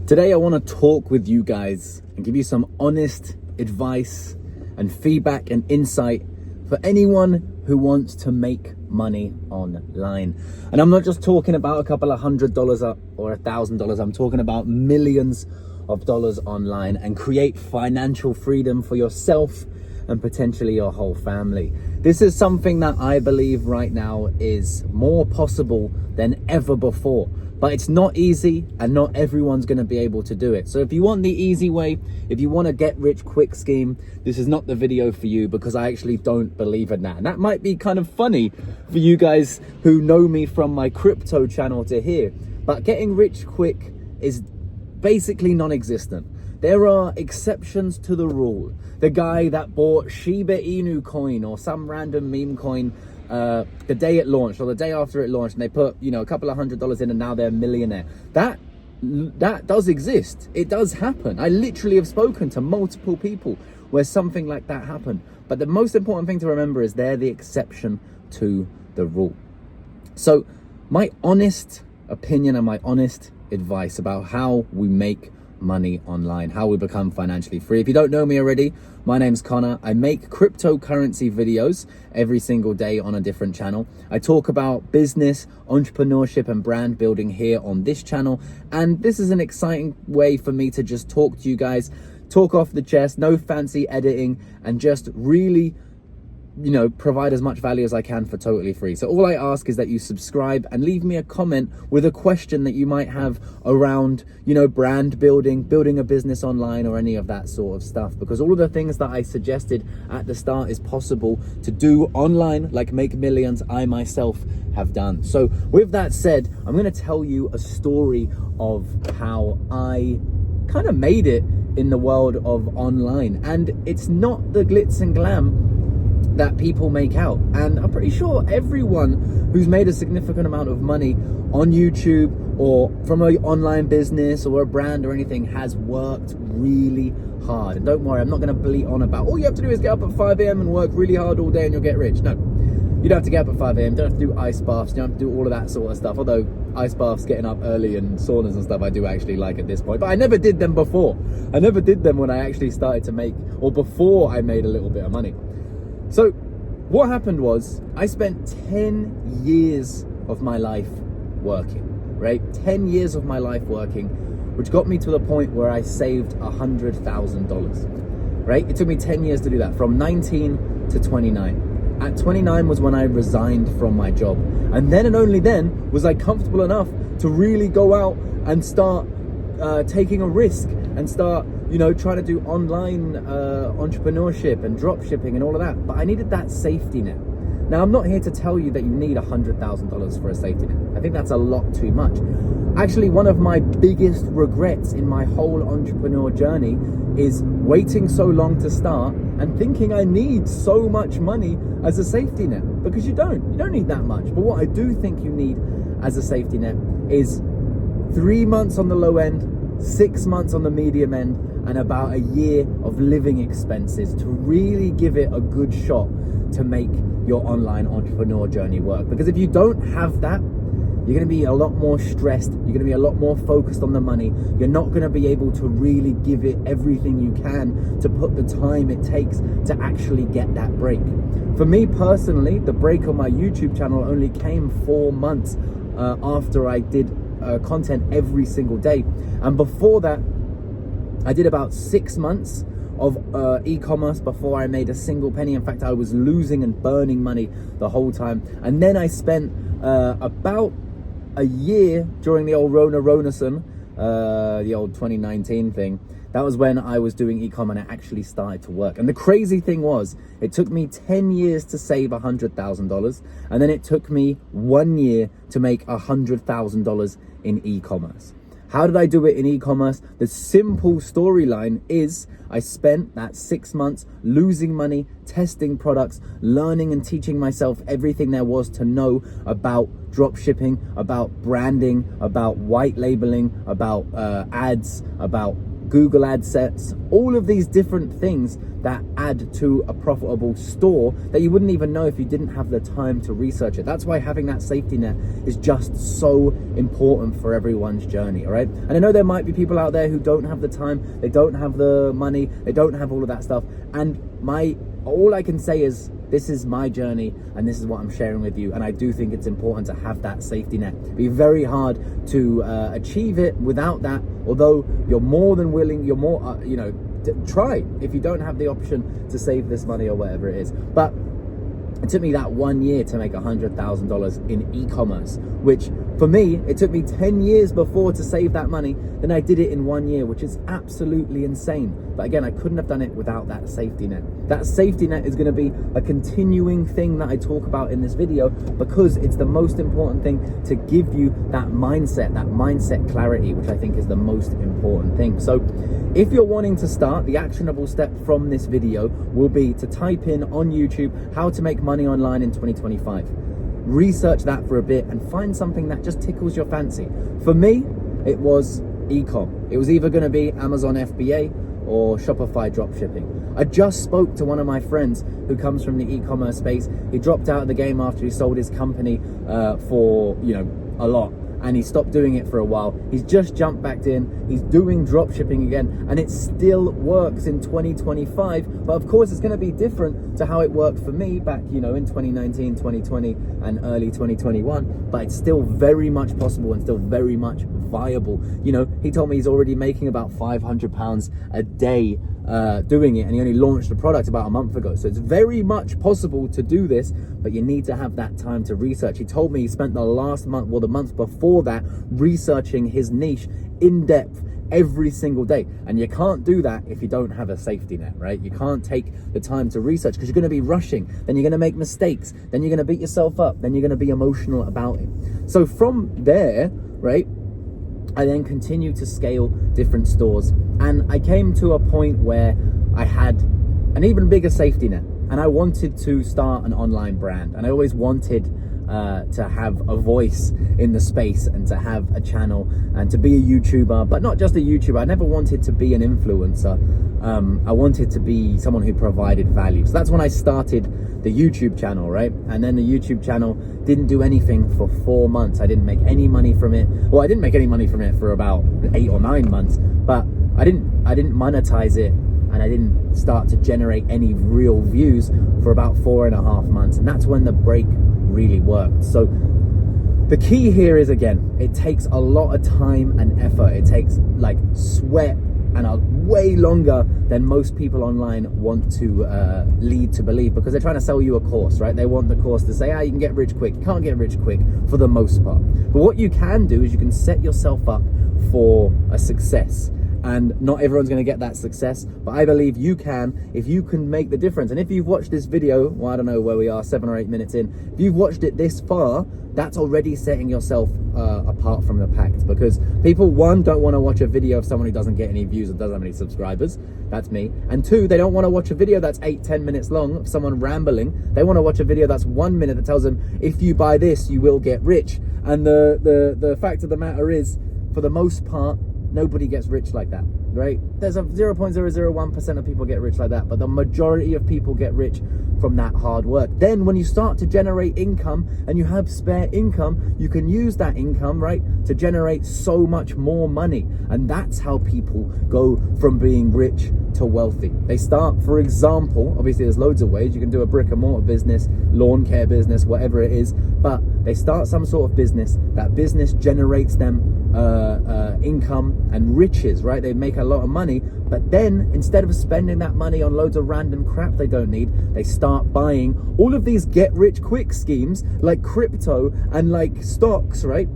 Today I want to talk with you guys and give you some honest advice and feedback and insight for anyone who wants to make money online. And I'm not just talking about a couple of $100 or $1,000. I'm talking about millions of dollars online and create financial freedom for yourself and potentially your whole family. This is something that I believe right now is more possible than ever before. But it's not easy and not everyone's going to be able to do it. So if you want the easy way, if you want a get rich quick scheme, this is not the video for you, because I actually don't believe in that. And that might be kind of funny for you guys who know me from my crypto channel to hear. But getting rich quick is basically non-existent. There are exceptions to the rule. The guy that bought Shiba Inu coin or some random meme coin the day it launched or the day after it launched, and they put, a couple of $100 in and now they're a millionaire. That does exist. It does happen. I literally have spoken to multiple people where something like that happened. But the most important thing to remember is they're the exception to the rule. So my honest opinion and my honest advice about how we make money online, how we become financially free. If you don't know me already, my name's Connor. I make cryptocurrency videos every single day on a different channel. I talk about business, entrepreneurship, and brand building here on this channel. And this is an exciting way for me to just talk to you guys, talk off the chest, no fancy editing, and just really provide as much value as I can for totally free. So all I ask is that you subscribe and leave me a comment with a question that you might have around, brand building a business online, or any of that sort of stuff, because all of the things that I suggested at the start is possible to do online, like make millions. I myself have done. So with that said, I'm going to tell you a story of how I kind of made it in the world of online. And it's not the glitz and glam that people make out. And I'm pretty sure everyone who's made a significant amount of money on YouTube or from an online business or a brand or anything has worked really hard. And don't worry, I'm not going to bleat on about all you have to do is get up at 5 a.m. and work really hard all day and you'll get rich. No, you don't have to get up at 5 a.m. You don't have to do ice baths. You don't have to do all of that sort of stuff. Although ice baths, getting up early, and saunas and stuff, I do actually like at this point. But I never did them before. I never did them when I actually started to make, or before I made a little bit of money. So what happened was I spent 10 years of my life working, right? 10 years of my life working, which got me to the point where I saved $100,000, right? It took me 10 years to do that, from 19 to 29. At 29 was when I resigned from my job. And then and only then was I comfortable enough to really go out and start taking a risk and start trying to do online entrepreneurship and drop shipping and all of that. But I needed that safety net. Now, I'm not here to tell you that you need $100,000 for a safety net. I think that's a lot too much. Actually, one of my biggest regrets in my whole entrepreneur journey is waiting so long to start and thinking I need so much money as a safety net, because you don't need that much. But what I do think you need as a safety net is 3 months on the low end, 6 months on the medium end, and about a year of living expenses to really give it a good shot to make your online entrepreneur journey work. Because if you don't have that, you're going to be a lot more stressed. You're going to be a lot more focused on the money. You're not going to be able to really give it everything you can to put the time it takes to actually get that break. For me personally, the break on my YouTube channel only came 4 months after I did content every single day. And before that, I did about 6 months of e-commerce before I made a single penny. In fact, I was losing and burning money the whole time. And then I spent about a year during the old Ronason, the old 2019 thing. That was when I was doing e-com and it actually started to work. And the crazy thing was, it took me 10 years to save $100,000. And then it took me 1 year to make $100,000 in e-commerce. How did I do it in e-commerce? The simple storyline is I spent that 6 months losing money, testing products, learning and teaching myself everything there was to know about drop shipping, about branding, about white labeling, about ads, about Google ad sets, all of these different things that add to a profitable store that you wouldn't even know if you didn't have the time to research it. That's why having that safety net is just so important for everyone's journey, all right? And I know there might be people out there who don't have the time, they don't have the money, they don't have all of that stuff. And all I can say is, this is my journey and this is what I'm sharing with you. And I do think it's important to have that safety net. It'd be very hard to achieve it without that, although you're more than willing, you're more, try if you don't have the option to save this money or whatever it is. But it took me that 1 year to make $100,000 in e-commerce, which for me, it took me 10 years before to save that money. Then I did it in 1 year, which is absolutely insane. But again, I couldn't have done it without that safety net. That safety net is going to be a continuing thing that I talk about in this video, because it's the most important thing to give you that mindset clarity, which I think is the most important thing. So if you're wanting to start, the actionable step from this video will be to type in on YouTube how to make money online in 2025. Research that for a bit and find something that just tickles your fancy. For me, it was e-com. It was either going to be Amazon FBA or Shopify dropshipping. I just spoke to one of my friends who comes from the e-commerce space. He dropped out of the game after he sold his company for a lot, and he stopped doing it for a while. He's just jumped back in. He's doing drop shipping again, and it still works in 2025. But of course, it's going to be different to how it worked for me back, in 2019, 2020, and early 2021. But it's still very much possible and still very much viable. He told me he's already making about £500 a day doing it, and he only launched the product about a month ago. So it's very much possible to do this, but you need to have that time to research. He told me he spent the last month, the month before that, researching his niche in depth every single day. And you can't do that if you don't have a safety net, right? You can't take the time to research because you're going to be rushing, then you're going to make mistakes, then you're going to beat yourself up, then you're going to be emotional about it. So from there, right, I then continued to scale different stores, and I came to a point where I had an even bigger safety net, and I wanted to start an online brand, and I always wanted to have a voice in the space and to have a channel and to be a YouTuber, but not just a YouTuber. I never wanted to be an influencer. I wanted to be someone who provided value. So that's when I started the YouTube channel, right? And then the YouTube channel didn't do anything for 4 months. I didn't make any money from it. Well, I didn't make any money from it for about 8 or 9 months, but I didn't monetize it, and I didn't start to generate any real views for about 4.5 months. And that's when the break really worked. So the key here is, again, it takes a lot of time and effort. It takes like sweat and way longer than most people online want to lead to believe, because they're trying to sell you a course, right? They want the course to say, you can get rich quick. You can't get rich quick for the most part. But what you can do is you can set yourself up for a success. And not everyone's going to get that success, but I believe you can if you can make the difference. And if you've watched this video, well, I don't know where we are, 7 or 8 minutes in, if you've watched it this far, that's already setting yourself apart from the pack, because people, one, don't want to watch a video of someone who doesn't get any views or doesn't have any subscribers. That's me. And two, they don't want to watch a video that's 8-10 minutes long of someone rambling. They want to watch a video that's 1 minute that tells them, if you buy this, you will get rich. And the fact of the matter is, for the most part, nobody gets rich like that, right? There's a 0.001% of people get rich like that, but the majority of people get rich from that hard work. Then when you start to generate income and you have spare income, you can use that income, right, to generate so much more money. And that's how people go from being rich to wealthy. They start, for example, obviously there's loads of ways. You can do a brick and mortar business, lawn care business, whatever it is, but they start some sort of business. That business generates them income and riches, right? They make a lot of money, but then instead of spending that money on loads of random crap they don't need, they start buying all of these get rich quick schemes like crypto and like stocks, right?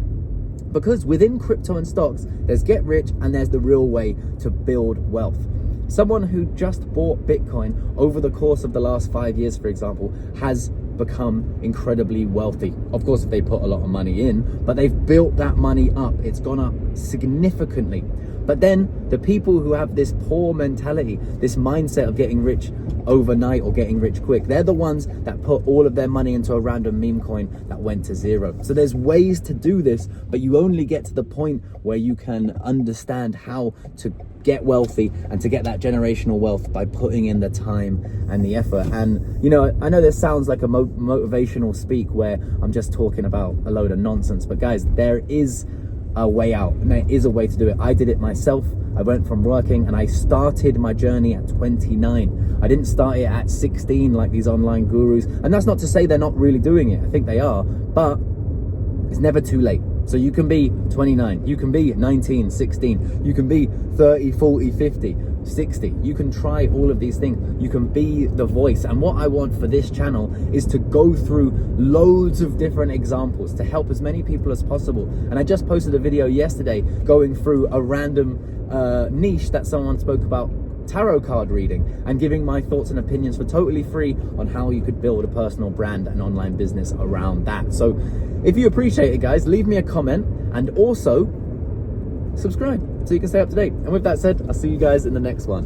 Because within crypto and stocks, there's get rich and there's the real way to build wealth. Someone who just bought Bitcoin over the course of the last 5 years, for example, has become incredibly wealthy. Of course, if they put a lot of money in, but they've built that money up. It's gone up significantly. But then the people who have this poor mentality, this mindset of getting rich overnight or getting rich quick, they're the ones that put all of their money into a random meme coin that went to zero. So there's ways to do this, but you only get to the point where you can understand how to get wealthy and to get that generational wealth by putting in the time and the effort. And you know, I know this sounds like a motivational speak where I'm just talking about a load of nonsense, but guys, there is a way out and there is a way to do it. I did it myself. I went from working and I started my journey at 29. I didn't start it at 16 like these online gurus. And that's not to say they're not really doing it. I think they are, but it's never too late. So you can be 29, you can be 19, 16, you can be 30, 40, 50, 60. You can try all of these things. You can be the voice. And what I want for this channel is to go through loads of different examples to help as many people as possible. And I just posted a video yesterday going through a random niche that someone spoke about, tarot card reading, and giving my thoughts and opinions for totally free on how you could build a personal brand and online business around that. So if you appreciate it, guys, leave me a comment and also subscribe so you can stay up to date. And with that said, I'll see you guys in the next one.